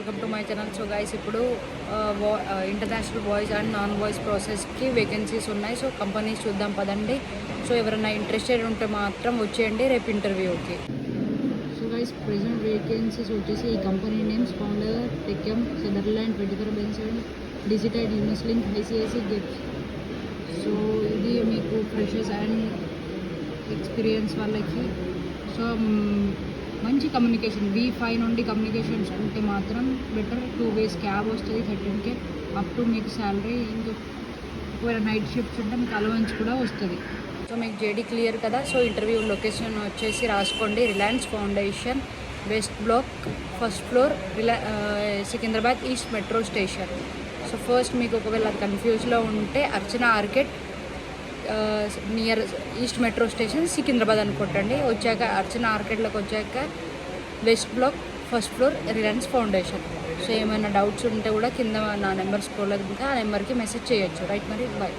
Welcome to my channel. So guys, ఇప్పుడు international voice and non voice ప్రాసెస్కి vacancies ఉన్నాయి. So companies చూద్దాం పదండి. సో ఎవరైనా ఇంట్రెస్టెడ్ ఉంటే మాత్రం వచ్చేయండి రేపు ఇంటర్వ్యూకి. సో గైస్, ప్రెజెంట్ వేకెన్సీస్ వచ్చేసి ఈ company names: founder, TechM, Netherland, 24/7, Digitide, యూనిస్లింక్, ఐసిఐసి, గిఫ్ట్స్. సో ఇది మీకు ఫ్రెషర్స్ అండ్ ఎక్స్పీరియన్స్ వాళ్ళకి. సో మంచి కమ్యూనికేషన్, V5 నుండి కమ్యూనికేషన్స్ ఉంటే మాత్రం బెటర్. 2 ways క్యాబ్ వస్తుంది, 13K అప్ టు మీకు శాలరీ. ఇంకా ఒకవేళ నైట్ షిఫ్ట్స్ ఉంటే మీకు అలవెన్స్ కూడా వస్తుంది. సో మీకు జేడీ క్లియర్ కదా. సో ఇంటర్వ్యూ లొకేషన్ వచ్చేసి రాసుకోండి: Reliance Foundation, west block, first floor, Secunderabad east metro station. So first మీకు ఒకవేళ కన్ఫ్యూజ్లో ఉంటే Archana arcade near east metro station Secunderabad అనుకుంటండి. వచ్చాక అర్చన ఆర్కెట్లోకి వచ్చాక west block, first floor, Reliance Foundation. So ఏమైనా డౌట్స్ ఉంటే కూడా కింద నా నెంబర్ స్క్రోల్ అవుతుంది, ఆ నెంబర్కి మెసేజ్ చేయొచ్చు. రైట్, మరి బాయ్.